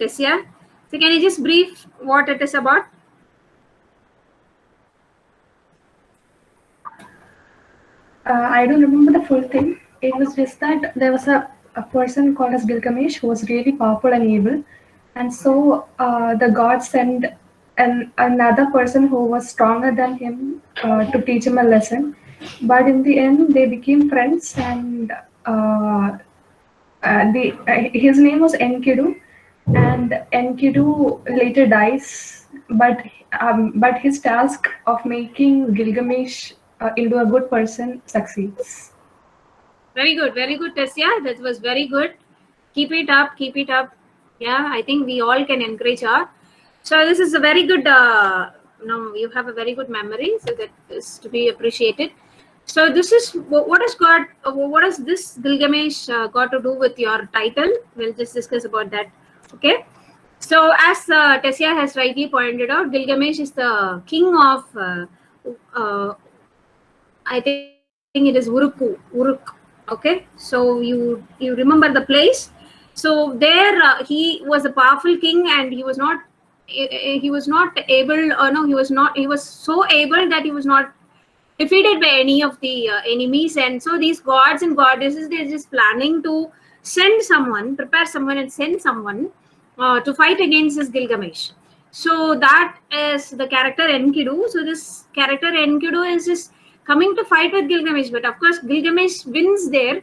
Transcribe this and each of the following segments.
Tessia. So can you just brief what it is about? I don't remember the full thing. It was just that there was a person called as Gilgamesh who was really powerful and evil. And so the gods sent another person who was stronger than him to teach him a lesson. But in the end, they became friends, and his name was Enkidu, and Enkidu later dies. But his task of making Gilgamesh into a good person succeeds. Very good, Tessia. That was very good. Keep it up, keep it up. Yeah, I think we all can encourage her. So this is a very good. You have a very good memory, so that is to be appreciated. So this is what has this Gilgamesh got to do with your title? We'll just discuss about that. Okay. So as Tessia has rightly pointed out, Gilgamesh is the king of. I think it is Uruk. Okay, so you remember the place. So there he was a powerful king, and he was not able. No, he was not. He was so able that he was not defeated by any of the enemies. And so these gods and goddesses, they're just planning to send someone, prepare someone, and send someone to fight against this Gilgamesh. So that is the character Enkidu. So this character Enkidu is just coming to fight with Gilgamesh, but of course Gilgamesh wins there.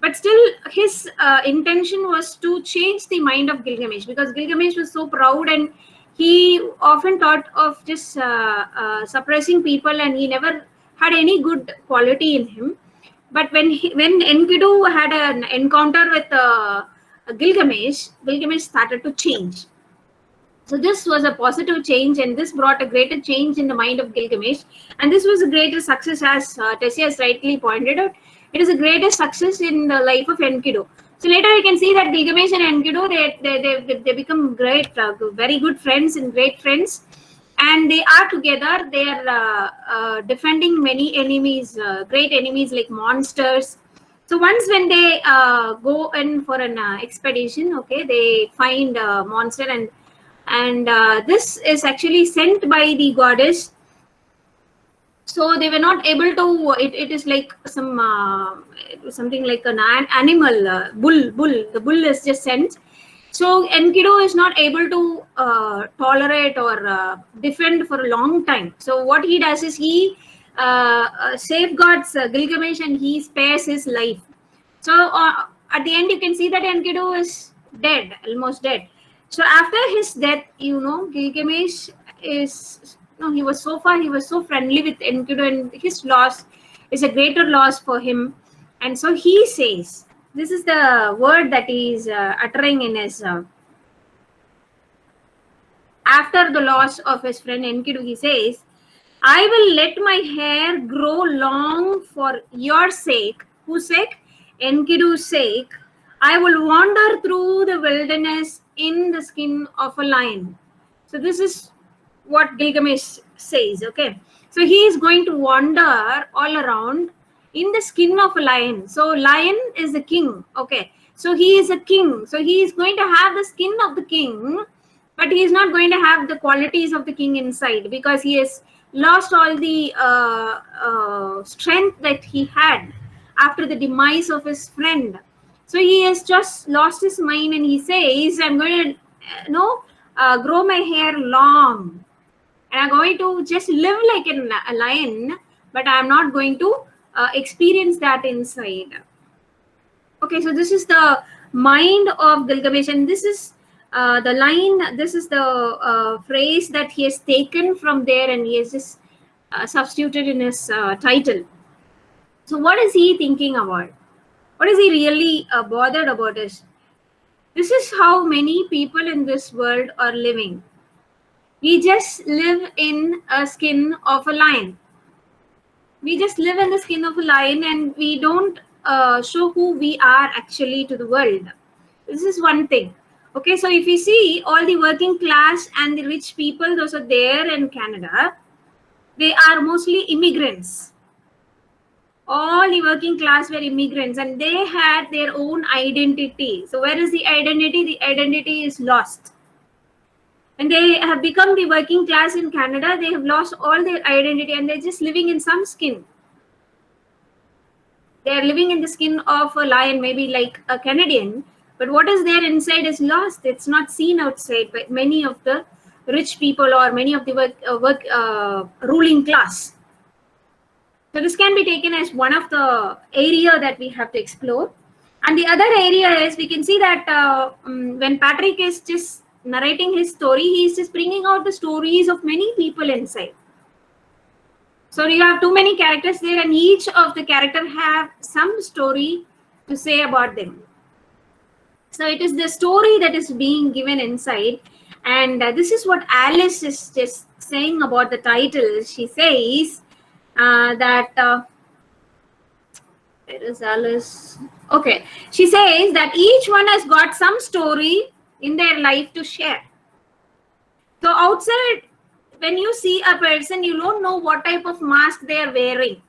But still, his intention was to change the mind of Gilgamesh, because Gilgamesh was so proud, and he often thought of just suppressing people, and he never had any good quality in him. But when Enkidu had an encounter with Gilgamesh started to change. So this was a positive change, and this brought a greater change in the mind of Gilgamesh. And this was a greater success, as Tessia has rightly pointed out. It is a greater success in the life of Enkidu. So later we can see that Gilgamesh and Enkidu, they become great, very good friends and great friends. And they are together. They are defending many enemies, great enemies like monsters. So once when they go in for an expedition, okay, they find a monster, and this is actually sent by the goddess. So they were not able to. It is like something like an animal, bull. The bull is just sent. So Enkidu is not able to tolerate or defend for a long time. So what he does is he safeguards Gilgamesh, and he spares his life. So at the end, you can see that Enkidu is dead, almost dead. So after his death, Gilgamesh is he was so friendly with Enkidu, and his loss is a greater loss for him. And so he says, this is the word that he is uttering in his after the loss of his friend Enkidu. He says, I will let my hair grow long for your sake. Whose sake? Enkidu's sake. I will wander through the wilderness in the skin of a lion. So this is what Gilgamesh says. Okay, so he is going to wander all around in the skin of a lion. So lion is the king. Okay, so he is a king. So he is going to have the skin of the king, but he is not going to have the qualities of the king inside, because he has lost all the strength that he had after the demise of his friend. So he has just lost his mind, and he says, I'm going to grow my hair long, and I'm going to just live like a lion, but I'm not going to experience that inside. Okay, so this is the mind of Gilgamesh, and this is the line, this is the phrase that he has taken from there, and he has just substituted in his title. So what is he thinking about? What is he really bothered about? This is how many people in this world are living. We just live in a skin of a lion. We just live in the skin of a lion, and we don't show who we are actually to the world. This is one thing. Okay, so if you see all the working class and the rich people, those are there in Canada, they are mostly immigrants. All the working class were immigrants, and they had their own identity. So where is the identity? The identity is lost. When they have become the working class in Canada, they have lost all their identity and they're just living in some skin. They are living in the skin of a lion, maybe like a Canadian, but what is there inside is lost. It's not seen outside by many of the rich people or many of the ruling class. So this can be taken as one of the area that we have to explore. And the other area is we can see that when Patrick is just narrating his story, he is just bringing out the stories of many people inside. So you have too many characters there, and each of the character have some story to say about them. So it is the story that is being given inside, and this is what Alice is just saying about the title. She says that where is Alice? Okay, she says that each one has got some story in their life to share. So outside, when you see a person, you don't know what type of mask they are wearing.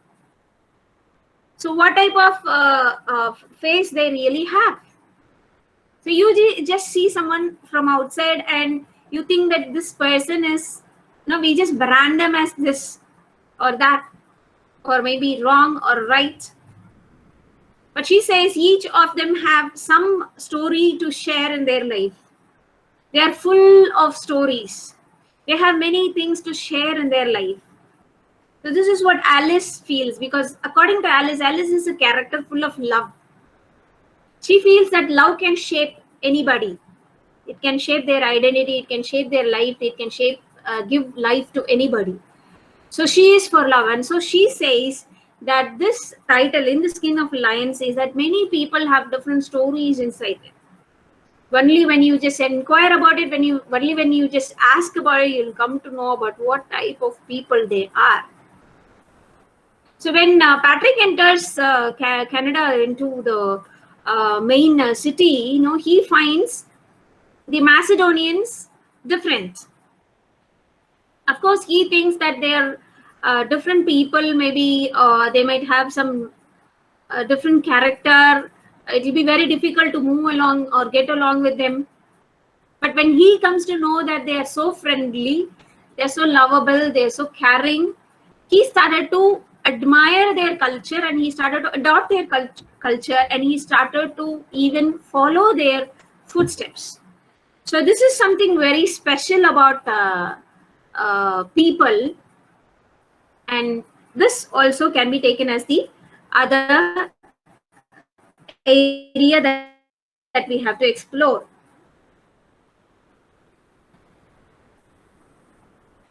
So what type of face they really have. So you just see someone from outside and you think that this person is, we just brand them as this or that, or maybe wrong or right. But she says each of them have some story to share in their life. They are full of stories. They have many things to share in their life. So this is what Alice feels, because according to Alice, Alice is a character full of love. She feels that love can shape anybody. It can shape their identity. It can shape their life. It can give life to anybody. So she is for love. And so she says that this title, In the Skin of a Lion, says that many people have different stories inside it. Only when you just inquire about it, only when you just ask about it, you'll come to know about what type of people they are. So when Patrick enters Canada into the main city, he finds the Macedonians different. Of course, he thinks that they're different people. Maybe they might have some different character. It will be very difficult to move along or get along with them. But when he comes to know that they are so friendly, they're so lovable, they're so caring, he started to admire their culture and he started to adopt their culture and he started to even follow their footsteps. So this is something very special about people, and this also can be taken as the other area that we have to explore.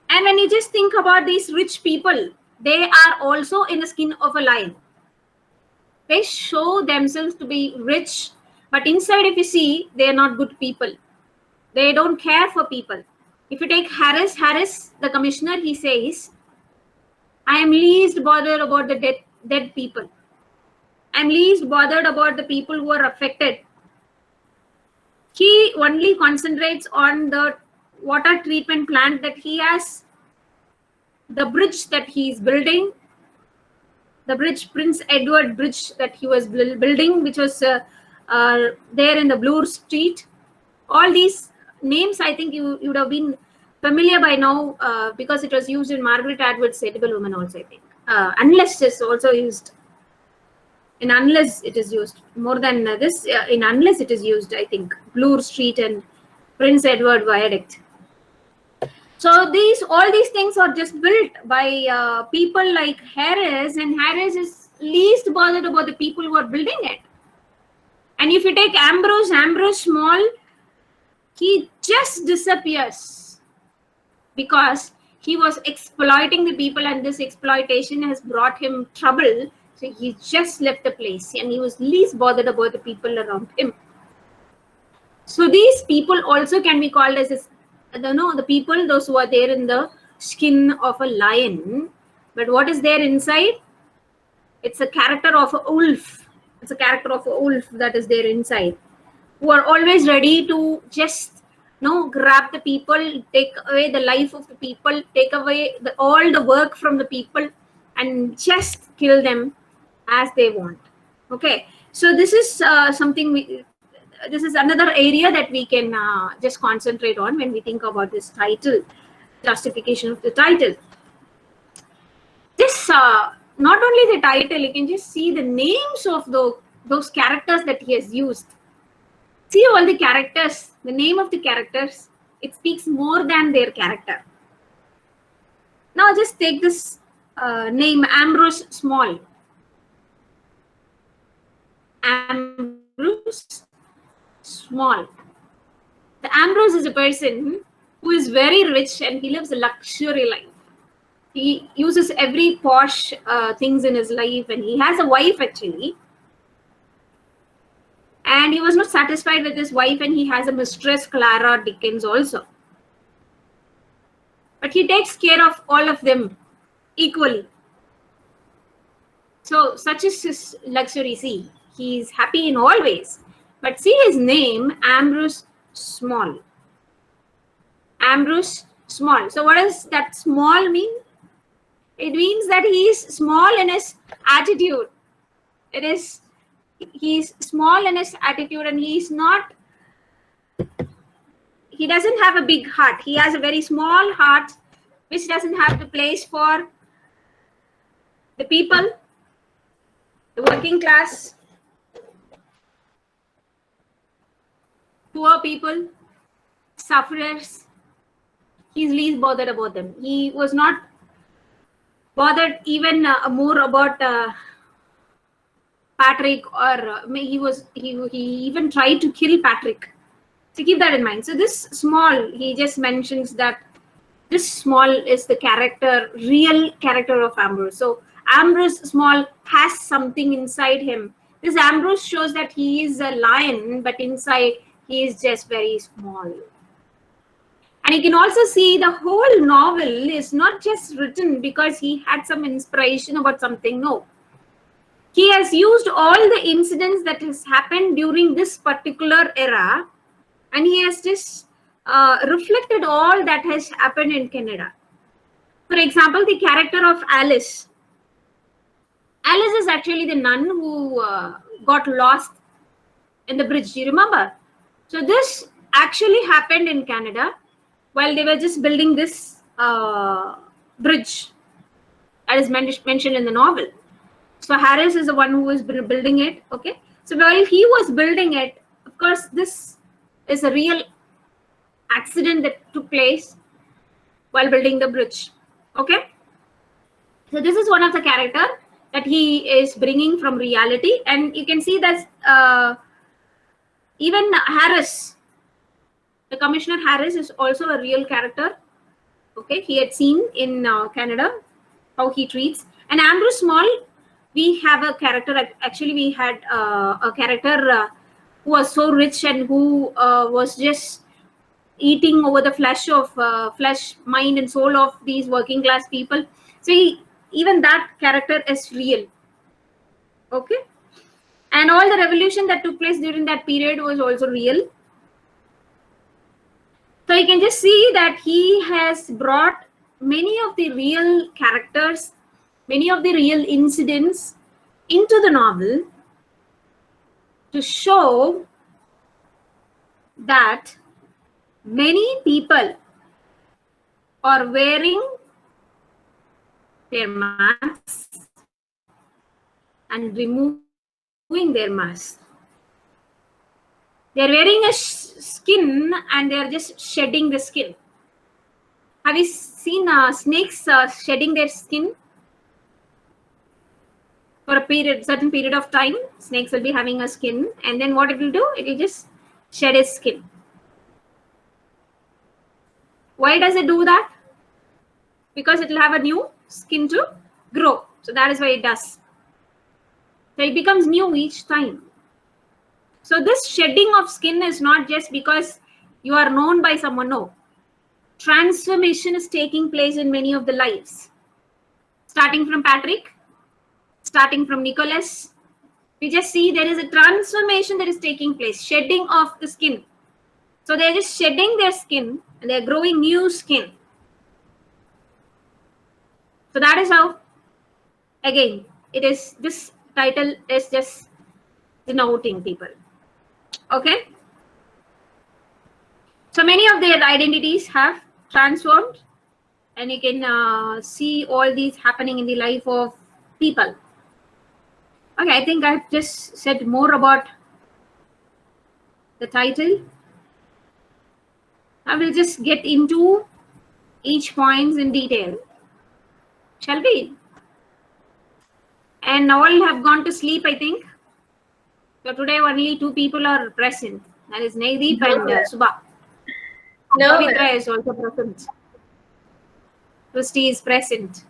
And when you just think about these rich people, they are also in the skin of a lion. They show themselves to be rich, but inside, if you see, they are not good people. They don't care for people. If you take Harris, the commissioner, he says, I am least bothered about the dead people. I'm least bothered about the people who are affected. He only concentrates on the water treatment plant that he has, the bridge that he is building, the bridge, Prince Edward Bridge that he was building, which was there in the Bloor Street. All these names, I think you would have been familiar by now because it was used in Margaret Atwood's Edible Woman also, I think. Unless is also used. In Unless it is used. More than this, in Unless it is used, I think. Bloor Street and Prince Edward Viaduct. So all these things are just built by people like Harris, and Harris is least bothered about the people who are building it. And if you take Ambrose Small, he just disappears because he was exploiting the people, and this exploitation has brought him trouble. So he just left the place and he was least bothered about the people around him. So these people also can be called as the people, those who are there in the skin of a lion. But what is there inside? It's a character of a wolf. It's a character of a wolf that is there inside, who are always ready to just grab the people, take away the life of the people, take away all the work from the people, and just kill them as they want. Okay, so this is something this is another area that we can just concentrate on when we think about this title, justification of the title. This not only the title, you can just see the names of those characters that he has used. See all the characters, the name of the characters, it speaks more than their character. Now just take this name, Ambrose Small. Ambrose Small. The Ambrose is a person who is very rich and he lives a luxury life. He uses every posh things in his life, and he has a wife actually. And he was not satisfied with his wife, and he has a mistress, Clara Dickens, also. But he takes care of all of them equally. So such is his luxury. See, he's happy in all ways. But see his name, Ambrose Small. Ambrose Small. So what does that small mean? It means that he is small in his attitude. He's small in his attitude, and he doesn't have a big heart. He has a very small heart, which doesn't have the place for the people, the working class, poor people, sufferers. He's least bothered about them. He was not bothered even more about Patrick, or he even tried to kill Patrick. So keep that in mind. So this Small, he just mentions that this Small is the real character of Ambrose. So Ambrose Small has something inside him. This Ambrose shows that he is a lion, but inside he is just very small. And you can also see the whole novel is not just written because he had some inspiration about something. No. He has used all the incidents that has happened during this particular era, and he has just reflected all that has happened in Canada. For example, the character of Alice. Alice is actually the nun who got lost in the bridge. Do you remember? So this actually happened in Canada while they were just building this bridge that is mentioned in the novel. So Harris is the one who was building it. Okay. So while he was building it, of course, this is a real accident that took place while building the bridge. Okay. So this is one of the character that he is bringing from reality, and you can see that even Harris, the Commissioner Harris, is also a real character. Okay, he had seen in Canada how he treats. And Ambrose Small, we have a character. Actually, we had a character who was so rich and who was just eating over the flesh, mind, and soul of these working class people. So even that character is real. Okay, and all the revolution that took place during that period was also real. So you can just see that he has brought many of the real characters, many of the real incidents into the novel to show that many people are wearing their masks and removing their masks. They're wearing a skin and they're just shedding the skin. Have you seen snakes shedding their skin? For a certain period of time, snakes will be having a skin, and then what it will do? It will just shed its skin. Why does it do that? Because it will have a new skin to grow. So that is why it does. So it becomes new each time. So this shedding of skin is not just because you are known by someone. No. Transformation is taking place in many of the lives. Starting from Patrick, starting from Nicholas, we just see there is a transformation that is taking place, shedding of the skin. So they're just shedding their skin and they're growing new skin. So that is how, again, this title is just denoting people. Okay. So many of their identities have transformed, and you can see all these happening in the life of people. Okay, I think I've just said more about the title. I will just get into each points in detail. Shall we? And all have gone to sleep, I think. So today only 2 people are present. That is Naideep No, and Subha. no, Pavitra is also present. Christy is present.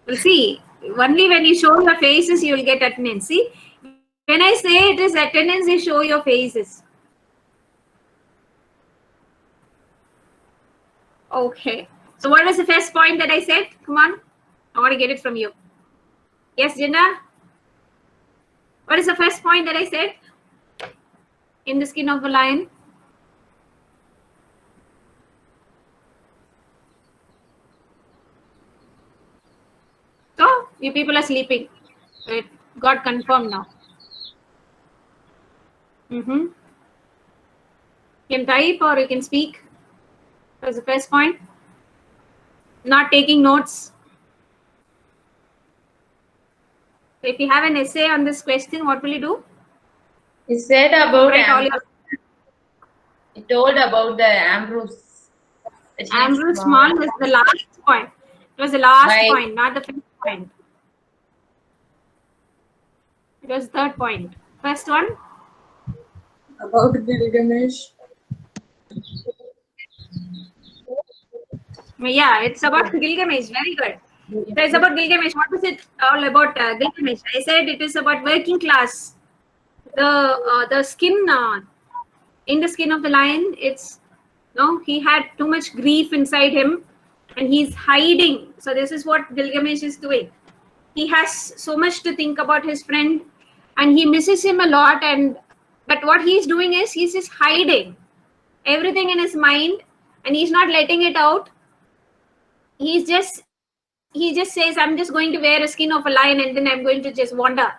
We'll see. Only when you show your faces, you will get attendance. See, when I say it is attendance, you show your faces. Okay. So what was the first point that I said? Come on. I want to get it from you. Yes, Jinnah? What is the first point that I said? In the skin of a lion? So, you people are sleeping. It got confirmed now. You can type or you can speak. That's the first point. Not taking notes. So if you have an essay on this question, what will you do? he said about Write all your he told about the Ambrose. Ambrose Small was the last point. It was the last By point, not the fifth point. It was third point. First one. about Gilgamesh. Yeah, it's about Gilgamesh. Very good. So it's about Gilgamesh. What was it all about Gilgamesh? I said it is about working class. The skin in the skin of the lion. It's no. He had too much grief inside him, and he's hiding. So this is what Gilgamesh is doing. He has so much to think about his friend, and he misses him a lot. And but what he's doing is he's just hiding everything in his mind, and he's not letting it out. He just says, I'm just going to wear a skin of a lion and then I'm going to just wander.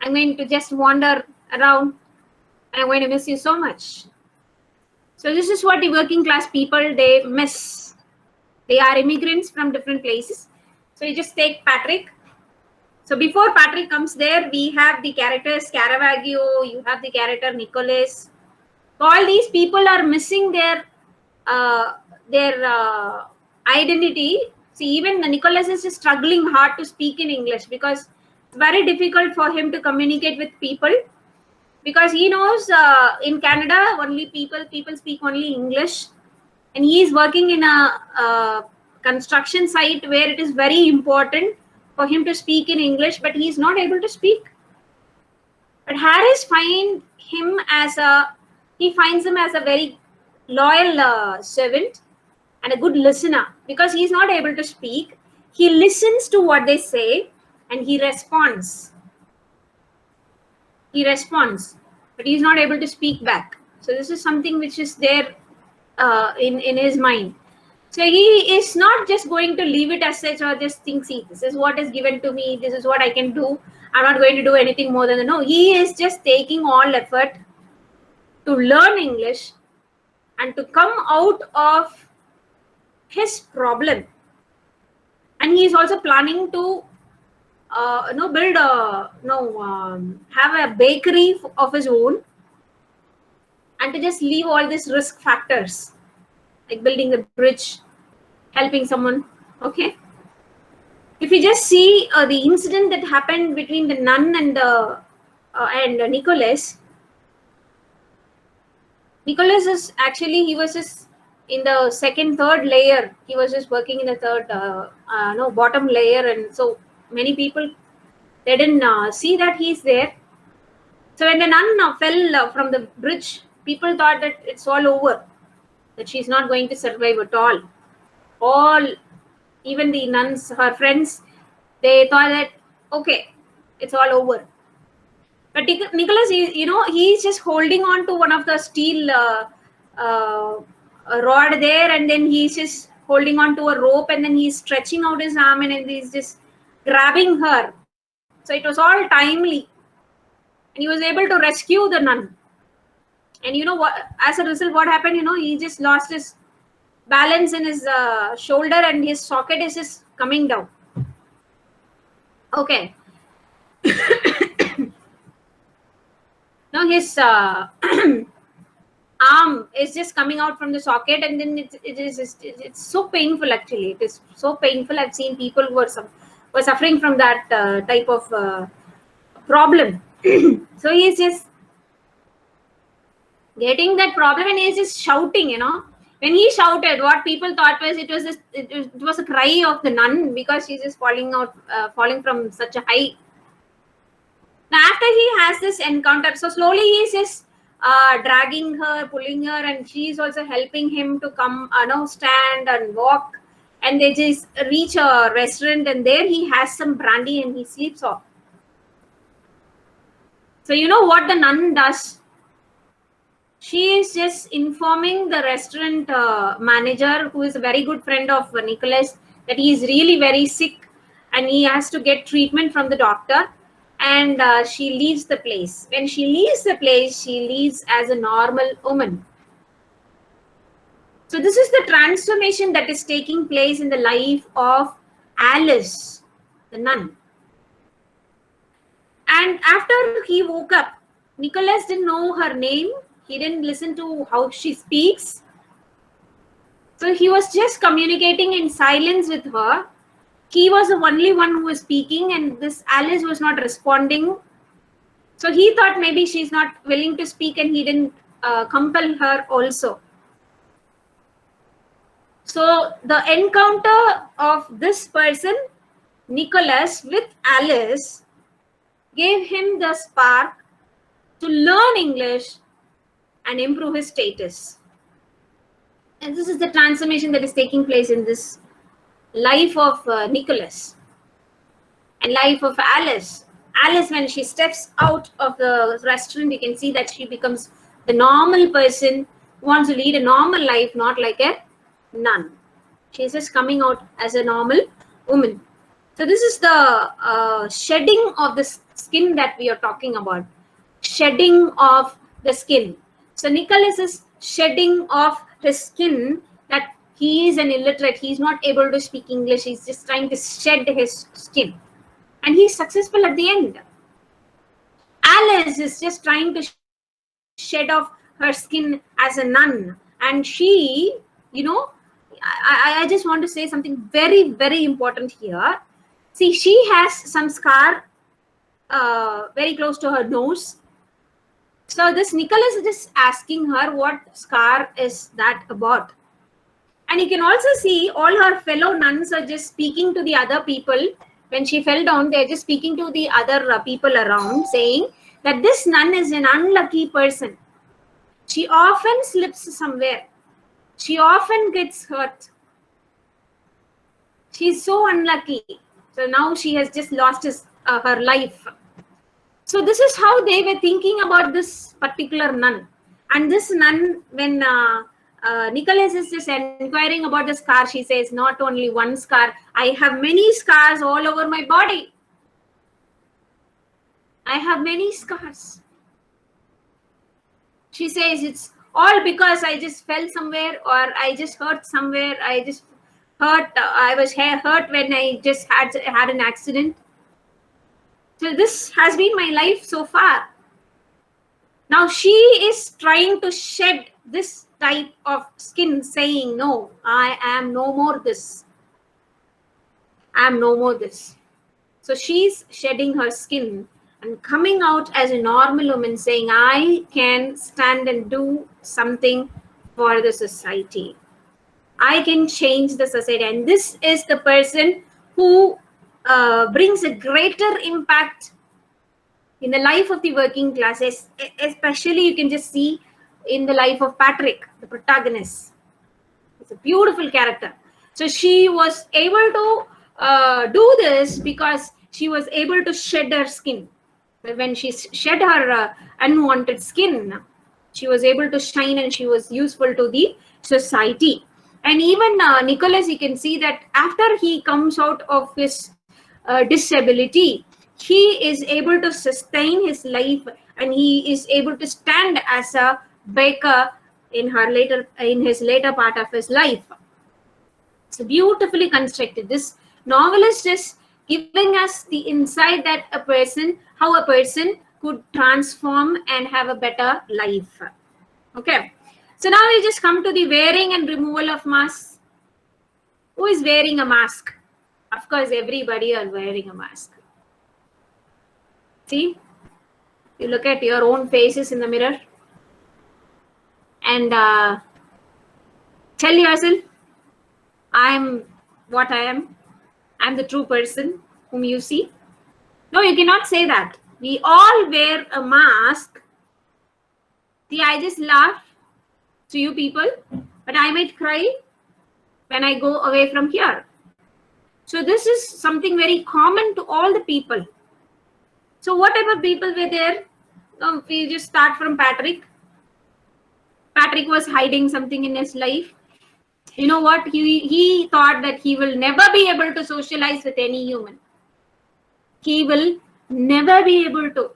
I'm going to just wander around and I'm going to miss you so much. So this is what the working class people, they miss. They are immigrants from different places. So you just take Patrick. So before Patrick comes there, we have the characters Caravaggio, you have the character Nicholas. So all these people are missing their identity. See, even Nicholas is struggling hard to speak in English because it's very difficult for him to communicate with people, because he knows in Canada only people speak only English, and he is working in a construction site where it is very important for him to speak in English, but he is not able to speak. But Harris finds him as a very loyal servant and a good listener, because he's not able to speak. He listens to what they say and he responds. But he's not able to speak back. So this is something which is there in his mind. So he is not just going to leave it as such or just think, see, this is what is given to me, this is what I can do, I'm not going to do anything more than no. He is just taking all effort to learn English and to come out of his problem. And he is also planning to build have a bakery of his own, and to just leave all these risk factors like building a bridge, helping someone. Okay, if you just see the incident that happened between the nun and Nicholas. Nicholas is actually, he was just in the third layer. He was just working in the third bottom layer, and so many people, they didn't see that he's there. So when the nun fell from the bridge, people thought that it's all over, that she's not going to survive at all. Even the nuns, her friends, they thought that, okay, it's all over. But Nicholas, he's just holding on to one of the steel rod there, and then he's just holding on to a rope, and then he's stretching out his arm and he's just grabbing her. So it was all timely. And he was able to rescue the nun. And you know what? As a result, what happened? He just lost his balance in his shoulder, and his socket is just coming down. Okay. Now his arm is just coming out from the socket, and then it's so painful. Actually, it is so painful. I've seen people who were suffering from that type of problem. So he's just getting that problem, and he's just shouting. When he shouted, what people thought was it was a cry of the nun, because she's just falling from such a height. Now, after he has this encounter, so slowly he's just dragging her, pulling her, and she's also helping him to come, stand and walk. And they just reach a restaurant, and there he has some brandy and he sleeps off. So you know what the nun does? She is just informing the restaurant manager, who is a very good friend of Nicholas, that he is really very sick and he has to get treatment from the doctor. And she leaves the place. When she leaves the place, she leaves as a normal woman. So this is the transformation that is taking place in the life of Alice, the nun. And after he woke up, Nicholas didn't know her name. He didn't listen to how she speaks. So he was just communicating in silence with her. He was the only one who was speaking, and this Alice was not responding. So he thought maybe she's not willing to speak, and he didn't compel her also. So the encounter of this person, Nicholas, with Alice gave him the spark to learn English and improve his status. And this is the transformation that is taking place in this life of Nicholas and life of Alice. Alice, when she steps out of the restaurant, you can see that she becomes the normal person who wants to lead a normal life, not like a nun. She's just coming out as a normal woman. So this is the shedding of the skin that we are talking about. Shedding of the skin. So Nicholas is shedding off his skin, that he is an illiterate. He's not able to speak English. He's just trying to shed his skin. And he's successful at the end. Alice is just trying to shed off her skin as a nun. And she, I just want to say something very, very important here. See, she has some scar very close to her nose. So this Nicholas is just asking her what scar is that about. And you can also see all her fellow nuns are just speaking to the other people. When she fell down, they're just speaking to the other people around, saying that this nun is an unlucky person. She often slips somewhere. She often gets hurt. She's so unlucky. So now she has just lost her life. So this is how they were thinking about this particular nun. And this nun, when Nicholas is just inquiring about the scar, she says, not only one scar, I have many scars all over my body. I have many scars. She says, it's all because I just fell somewhere, or I just hurt somewhere. I just hurt. I was hurt when I just had an accident. So this has been my life so far. Now she is trying to shed this type of skin, saying, no, I am no more this. I am no more this. So she's shedding her skin and coming out as a normal woman, saying, I can stand and do something for the society. I can change the society. And this is the person who brings a greater impact in the life of the working classes. Especially you can just see in the life of Patrick, the protagonist. It's a beautiful character. So she was able to do this because she was able to shed her skin. When she shed her unwanted skin, she was able to shine and she was useful to the society. And even Nicholas, you can see that after he comes out of his disability, he is able to sustain his life and he is able to stand as a Baker in his later part of his life. It's beautifully constructed. This novelist is giving us the insight that how a person could transform and have a better life. Okay. So now we just come to the wearing and removal of masks. Who is wearing a mask? Of course, everybody are wearing a mask. See, you look at your own faces in the mirror and tell yourself, I'm what I am. I'm the true person whom you see. No, you cannot say that. We all wear a mask. See, I just laugh to you people, but I might cry when I go away from here. So this is something very common to all the people. So what type of people were there? We just start from Patrick. Patrick was hiding something in his life. You know what? He thought that he will never be able to socialize with any human. He will never be able to.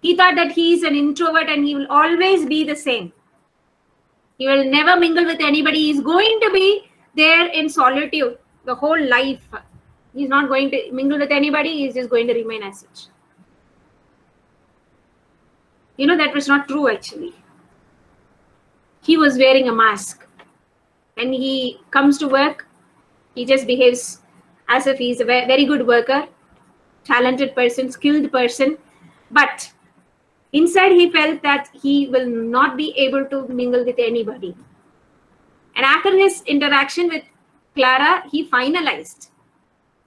He thought that he is an introvert and he will always be the same. He will never mingle with anybody. He is going to be there in solitude the whole life. He's not going to mingle with anybody. He's just going to remain as such. You know, that was not true actually. He was wearing a mask. When he comes to work, he just behaves as if he's a very good worker, talented person, skilled person. But inside he felt that he will not be able to mingle with anybody. And after his interaction with Clara, he finalized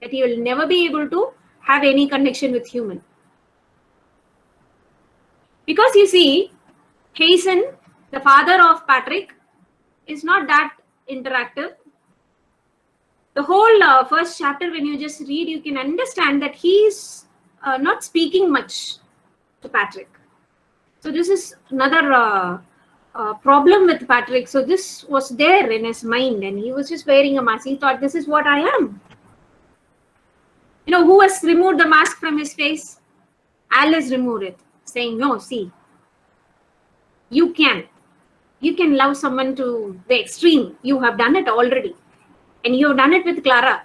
that he will never be able to have any connection with human. Because you see, Hazen, the father of Patrick, is not that interactive. The whole first chapter, when you just read, you can understand that he's not speaking much to Patrick. So this is another problem with Patrick. So this was there in his mind and he was just wearing a mask. He thought, this is what I am. You know, who has removed the mask from his face? Alice removed it, saying, no, see, you can love someone to the extreme. You have done it already. And you have done it with Clara.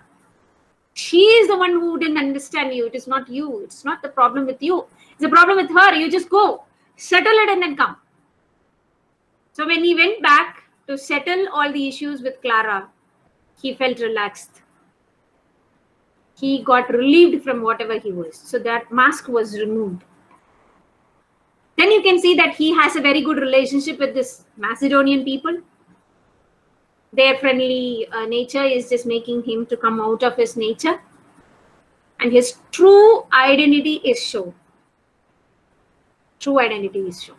She is the one who didn't understand you. It is not you. It's not the problem with you. It's the problem with her. You just go, settle it and then come. So when he went back to settle all the issues with Clara, he felt relaxed. He got relieved from whatever he was. So that mask was removed. Then you can see that he has a very good relationship with this Macedonian people. Their friendly nature is just making him to come out of his nature. And his true identity is shown. True identity is shown.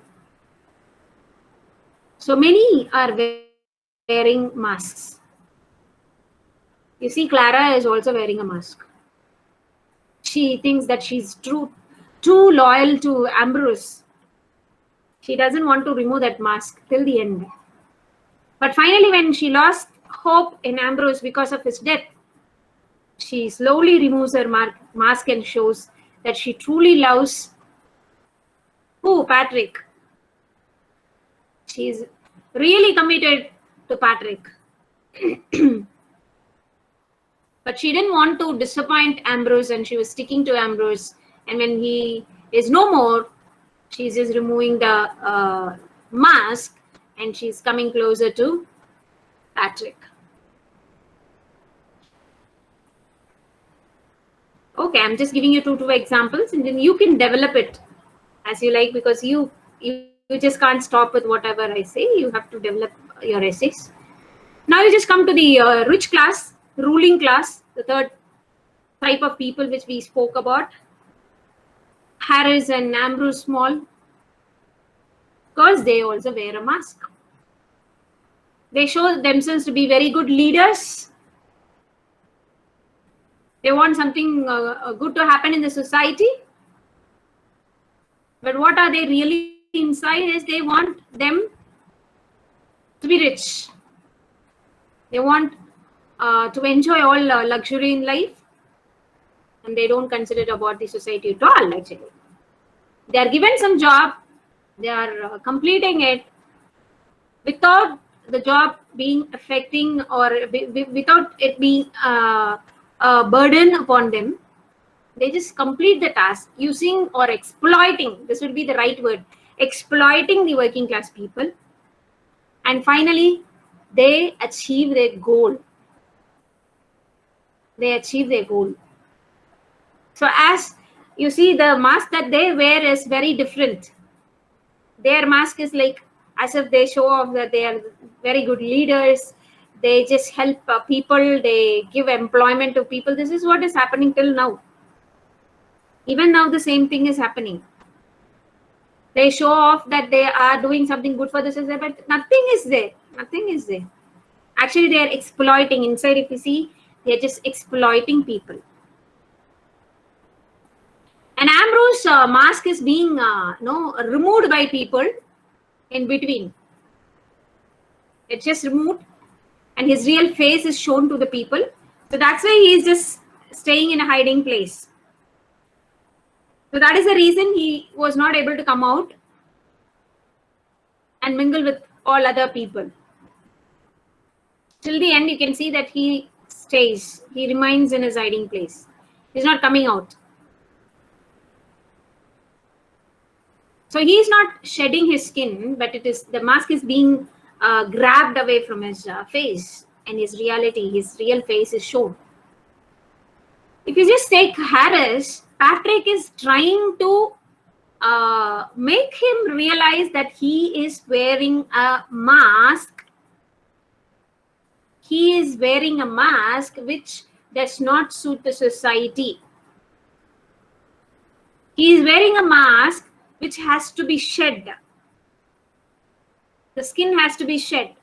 So many are wearing masks. You see, Clara is also wearing a mask. She thinks that she's too loyal to Ambrose. She doesn't want to remove that mask till the end. But finally, when she lost hope in Ambrose because of his death, she slowly removes her mask and shows that she truly loves who? Patrick. She's really committed to Patrick. But she didn't want to disappoint Ambrose and she was sticking to Ambrose. And when he is no more, she's just removing the mask and she's coming closer to Patrick. Okay, I'm just giving you two examples and then you can develop it as you like because you just can't stop with whatever I say. You have to develop your essays. Now you just come to the rich class, ruling class, the third type of people which we spoke about. Harris and Ambrose Small. Because they also wear a mask. They show themselves to be very good leaders. They want something good to happen in the society. But what are they really inside is they want them to be rich. They want to enjoy all luxury in life. And they don't consider about the society at all, actually. They are given some job, They are completing it without the job being affecting or without it being a burden upon them. They just complete the task using or exploiting, this would be the right word, exploiting the working class people. And finally, they achieve their goal. They achieve their goal. So as you see, the mask that they wear is very different. Their mask is like as if they show off that they are very good leaders. They just help people. They give employment to people. This is what is happening till now. Even now, the same thing is happening. They show off that they are doing something good for the society, but nothing is there. Nothing is there. Actually, they are exploiting. Inside, if you see, they are just exploiting people. And Ambrose mask is being removed by people in between. It's just removed, and his real face is shown to the people. So that's why he is just staying in a hiding place. So that is the reason he was not able to come out and mingle with all other people. Till the end, you can see that he stays. He remains in his hiding place. He's not coming out. So he is not shedding his skin, but it is the mask is being grabbed away from his face, and his reality, his real face is shown. If you just take Harris, Patrick is trying to make him realize that he is wearing a mask. He is wearing a mask which does not suit the society. He is wearing a mask which has to be shed. The skin has to be shed.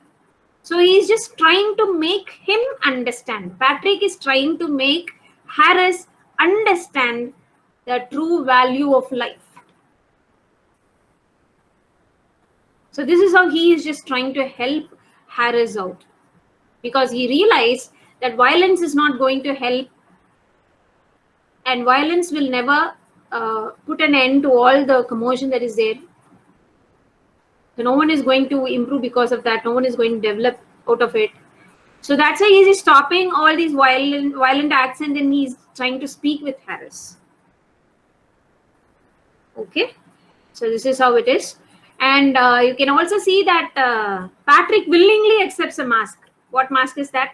So he is just trying to make him understand. Patrick is trying to make Harris understand the true value of life. So this is how he is just trying to help Harris out. Because he realized that violence is not going to help, and violence will never put an end to all the commotion that is there. So no one is going to improve because of that. No one is going to develop out of it. So that's why he's stopping all these violent acts, and then he's trying to speak with Harris. Okay, so this is how it is. And you can also see that Patrick willingly accepts a mask. What mask is that?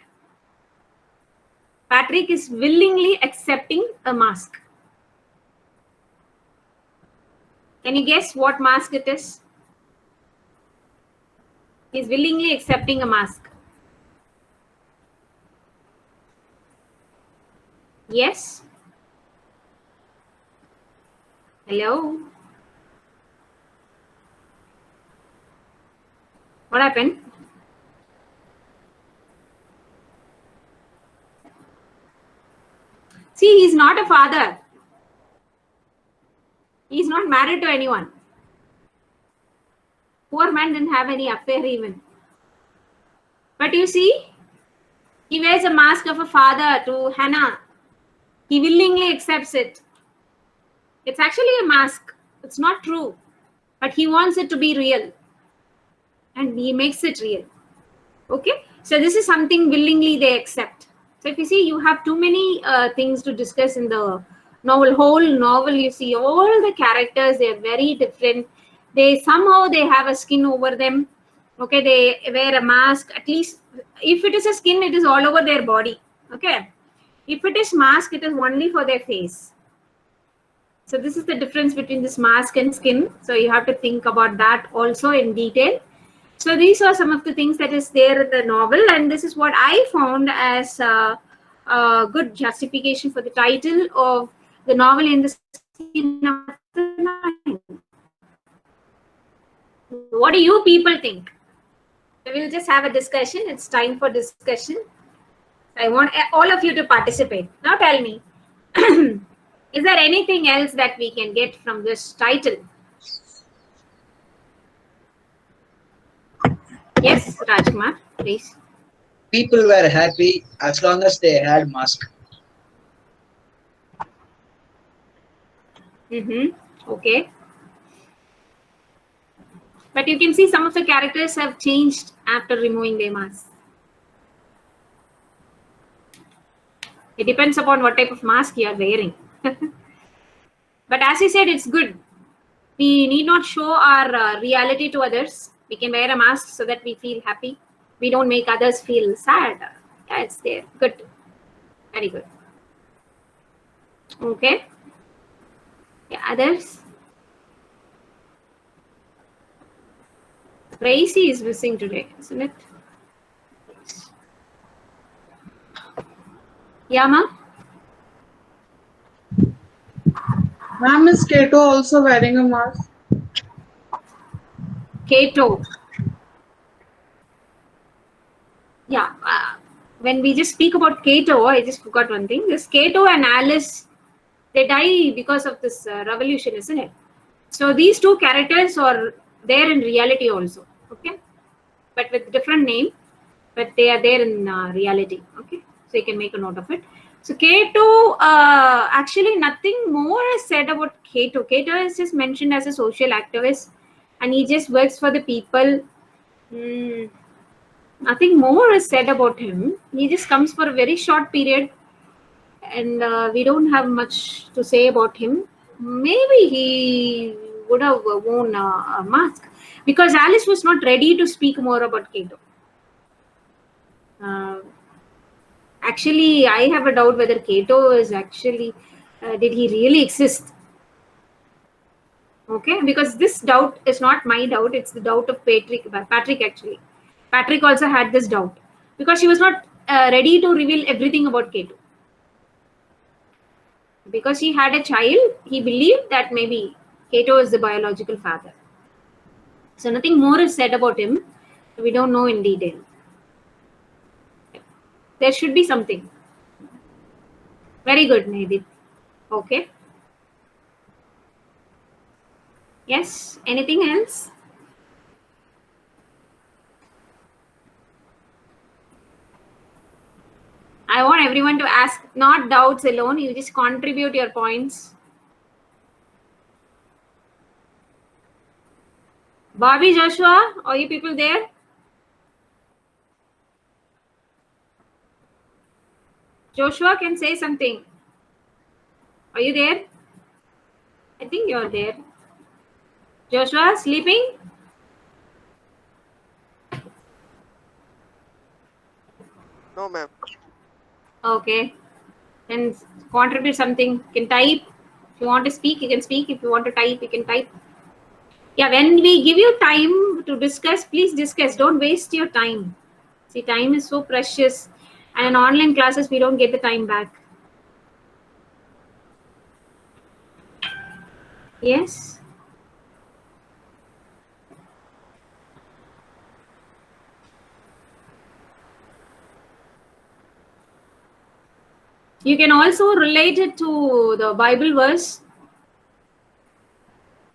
Patrick is willingly accepting a mask. Can you guess what mask it is? He's willingly accepting a mask. Yes? Hello? What happened? See, he's not a father. He's not married to anyone. Poor man didn't have any affair even. But you see, he wears a mask of a father to Hannah. He willingly accepts it. It's actually a mask. It's not true. But he wants it to be real. And he makes it real. Okay? So this is something willingly they accept. So if you see, you have too many things to discuss in the novel. Whole novel, you see all the characters, they are very different. They somehow they have a skin over them. Okay, they wear a mask. At least if it is a skin, it is all over their body. Okay. If it is mask, it is only for their face. So this is the difference between this mask and skin. So you have to think about that also in detail. So these are some of the things that is there in the novel, and this is what I found as a good justification for the title of the novel, In the Skin of the Mind. What do you people think? So we'll just have a discussion. It's time for discussion. I want all of you to participate. Now tell me, is there anything else that we can get from this title? Yes, Rajkumar, please. People were happy as long as they had mask. Okay. But you can see some of the characters have changed after removing their mask. It depends upon what type of mask you are wearing. But as I said, it's good. We need not show our reality to others. We can wear a mask so that we feel happy. We don't make others feel sad. Yeah, it's there. Good. Very good. Okay. Yeah, others? Tracy is missing today, isn't it? Yeah, ma? Ma'am, is Kato also wearing a mask? Kato. Yeah. When we just speak about Kato, I just forgot one thing. This Kato and Alice, they die because of this revolution, isn't it? So these two characters are there in reality also. Okay. But with different name, but they are there in reality. Okay. So you can make a note of it. So Kato, actually nothing more is said about Kato. Kato is just mentioned as a social activist and he just works for the people. Nothing more is said about him. He just comes for a very short period and we don't have much to say about him. Maybe he would have worn a mask because Alice was not ready to speak more about Kato. Actually, I have a doubt whether Kato is actually, did he really exist? Okay, because this doubt is not my doubt, it's the doubt of Patrick actually. Patrick also had this doubt because she was not ready to reveal everything about Kato. Because he had a child, he believed that maybe Kato is the biological father. So nothing more is said about him. We don't know in detail. There should be something. Very good, Nadeep. Okay. Yes, anything else? I want everyone to ask, not doubts alone. You just contribute your points. Bobby, Joshua, are you people there? Joshua can say something. Are you there? I think you're there. Joshua, sleeping? No, ma'am. Okay. Then contribute something. You can type. If you want to speak, you can speak. If you want to type, you can type. Yeah, when we give you time to discuss, please discuss. Don't waste your time. See, time is so precious. And in online classes, we don't get the time back. Yes? You can also relate it to the Bible verse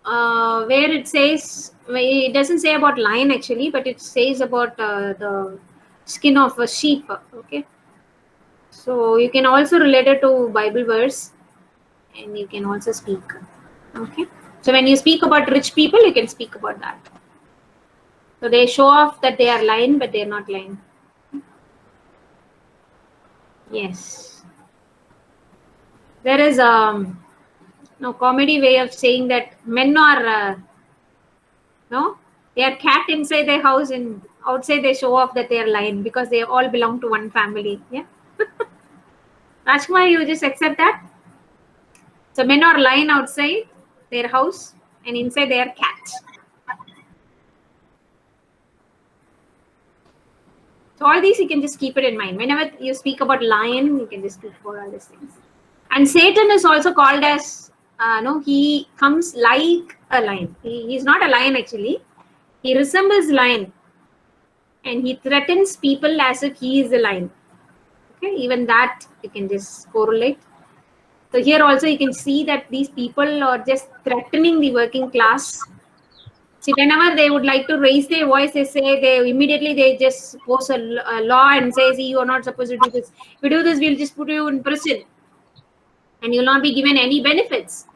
where it says, it doesn't say about lion actually, but it says about the skin of a sheep. Okay. So you can also relate it to Bible verse and you can also speak. Okay. So when you speak about rich people, you can speak about that. So they show off that they are lion, but they're not lion. Yes. There is no comedy way of saying that men are no, they are cat inside their house and outside they show off that they are lion because they all belong to one family. Yeah. Rajkumar, you just accept that. So men are lion outside their house and inside they are cat. So all these you can just keep it in mind. Whenever you speak about lion, you can just speak about all these things. And Satan is also called as no, he comes like a lion. He's not a lion actually. He resembles lion. And he threatens people as if he is a lion. Okay, even that you can just correlate. So here also you can see that these people are just threatening the working class. See, whenever they would like to raise their voice, they immediately just post a law and say, see, you are not supposed to do this. If you do this, we'll just put you in prison. And you'll not be given any benefits.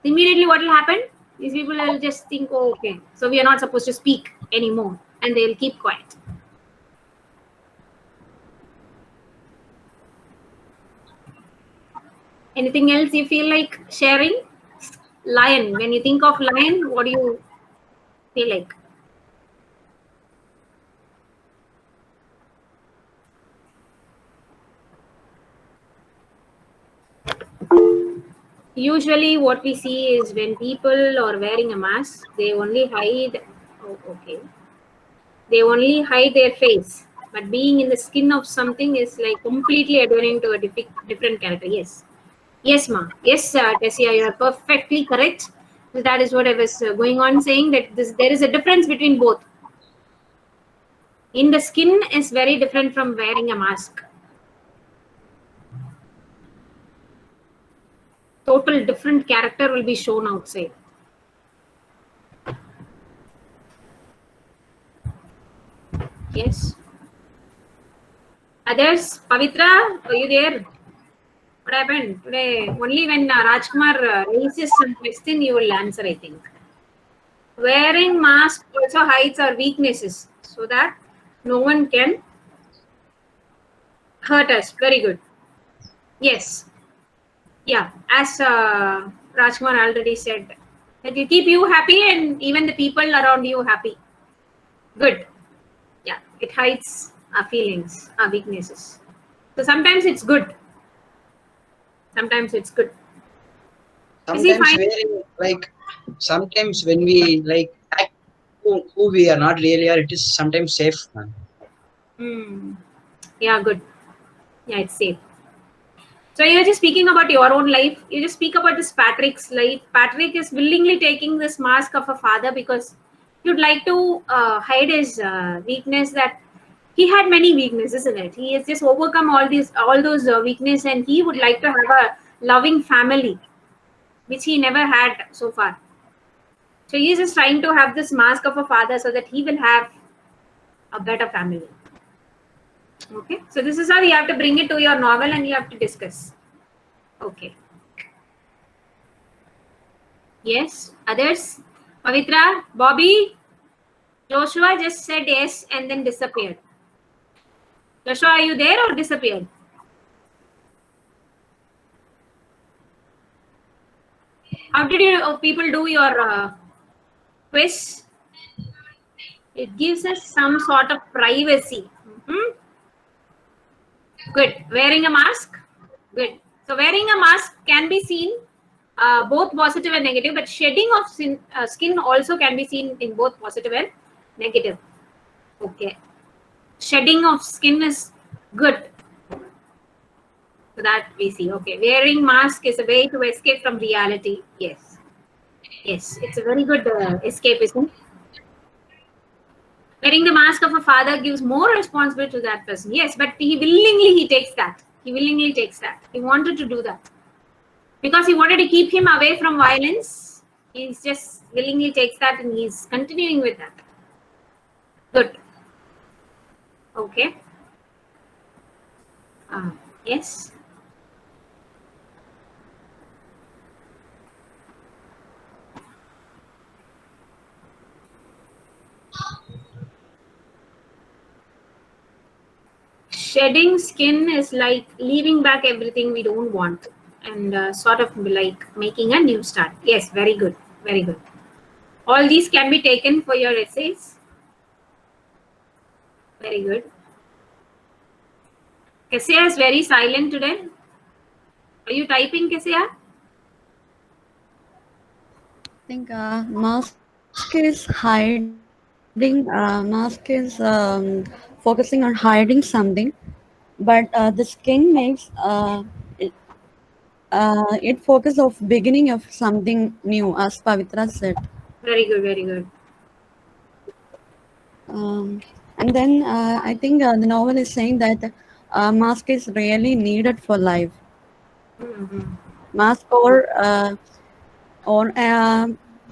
Immediately what will happen? These people will just think, oh, okay, so we are not supposed to speak anymore, and they'll keep quiet. Anything else you feel like sharing? Lion. When you think of lion, what do you feel like? Usually, what we see is when people are wearing a mask, they only hide. Oh, okay. They only hide their face, but being in the skin of something is like completely adhering to a different character. Yes. Yes, ma. Yes, Tessia, you are perfectly correct. That is what I was going on saying, that there is a difference between both. In the skin is very different from wearing a mask. Total different character will be shown outside. Yes. Others, Pavitra, are you there? What happened today? Only when Rajkumar raises some question, you will answer, I think. Wearing mask also hides our weaknesses so that no one can hurt us. Very good. Yes. Yeah. As Rajkumar already said, that will keep you happy and even the people around you happy. Good. Yeah. It hides our feelings, our weaknesses. So sometimes it's good. Sometimes it's good. Is he Sometimes fine? wearing like sometimes when we like act who we are not really are, it is sometimes safe, man. Hmm. Yeah, good. Yeah, it's safe. So you're just speaking about your own life. You just speak about this Patrick's life. Patrick is willingly taking this mask of a father because you'd like to hide his weakness. That he had many weaknesses, isn't it? He has just overcome all those weaknesses, and he would like to have a loving family, which he never had so far. So he's just trying to have this mask of a father so that he will have a better family. Okay, so this is how you have to bring it to your novel and you have to discuss. Okay. Yes. Others? Pavitra? Bobby? Joshua just said yes and then disappeared. Joshua, are you there or disappeared? How did you people do your quiz? It gives us some sort of privacy. Mhm. Good. Wearing a mask? Good. So wearing a mask can be seen both positive and negative, but shedding of skin also can be seen in both positive and negative. Okay. Shedding of skin is good. So that we see. Okay. Wearing mask is a way to escape from reality. Yes. Yes. It's a very good escapism. Wearing the mask of a father gives more responsibility to that person. Yes, but he takes that. He willingly takes that. He wanted to do that. Because he wanted to keep him away from violence, he's just willingly takes that and he's continuing with that. Good. Okay. Yes. Shedding skin is like leaving back everything we don't want and sort of like making a new start. Yes, very good. Very good. All these can be taken for your essays. Very good. Kessia is very silent today. Are you typing, Kessia? I think mask is focusing on hiding something, but the skin makes it focus of beginning of something new, as Pavitra said. Very good. Very good. And then I think the novel is saying that mask is really needed for life. Mm-hmm. Mask or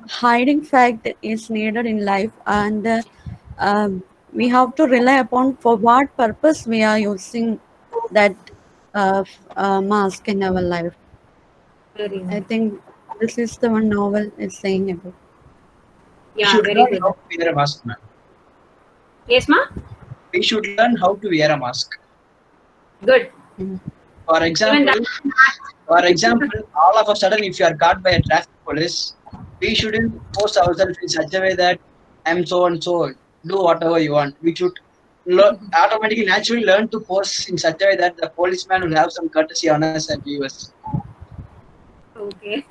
hiding fact is needed in life, and we have to rely upon for what purpose we are using that mask in our life. Very I good. think This is the one novel is saying about. We Yeah, should very learn good. how to wear a mask, ma'am. Yes, ma? We should learn how to wear a mask. Good. For Even example, that. all of a sudden, if you are caught by a traffic police, we shouldn't post ourselves in such a way that I'm so and so, do whatever you want. We should automatically, naturally learn to pose in such a way that the policeman will have some courtesy on us and leave us. Okay.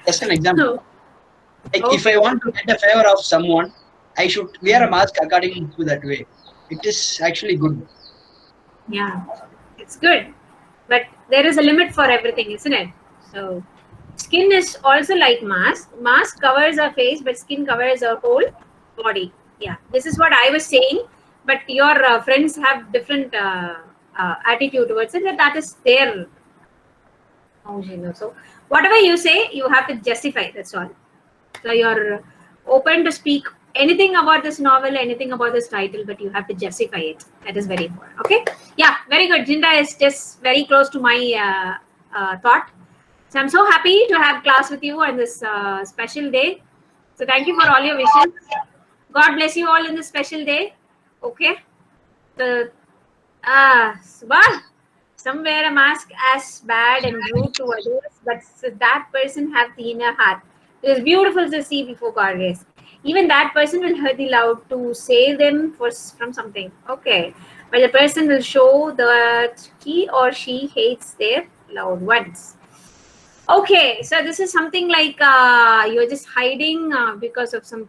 Just an example. So, Like if I okay. want to get a favor of someone, I should wear a mask according to that way. It is actually good. Yeah, it's good. But there is a limit for everything, isn't it? So, skin is also like mask. Mask covers our face, but skin covers our whole body. Yeah, this is what I was saying. But your friends have different attitude towards it. That is their emotion. So, whatever you say, you have to justify. That's all. So you're open to speak anything about this novel, anything about this title, but you have to justify it. That is very important. Okay. Yeah, very good. Jinda is just very close to my thought. So I'm so happy to have class with you on this special day. So thank you for all your wishes. God bless you all in this special day. Okay. So, Subha, some wear a mask as bad and rude to others, but that person have the inner heart. It is beautiful to see before God rays. Even that person will hurt the loud to save them from something. Okay. But the person will show that he or she hates their loved ones. Okay, so this is something like you're just hiding because of some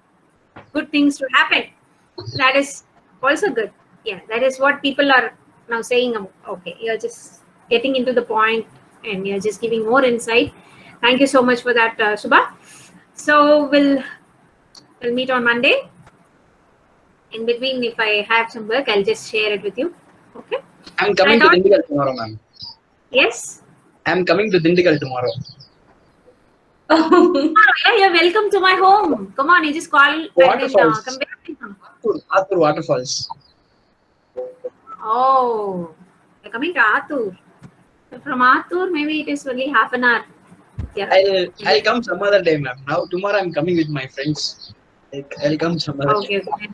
good things to happen. That is also good. Yeah, that is what people are now saying. Okay, you're just getting into the point and you're just giving more insight. Thank you so much for that, Subha. So we'll meet on Monday. In between, if I have some work, I'll just share it with you. Okay. I'm So I coming to thought, Dindigal tomorrow, ma'am. yes. I'm coming to Dindigal tomorrow. Oh, yeah, you're welcome to my home. Come on, you just call and then come Waterfalls. back. Athur waterfalls. Oh, you're coming to Athur. So from Athur, maybe it is only half an hour. Yeah. I'll come some other day, ma'am. Now tomorrow I'm coming with my friends. Like I'll come some other day. Okay.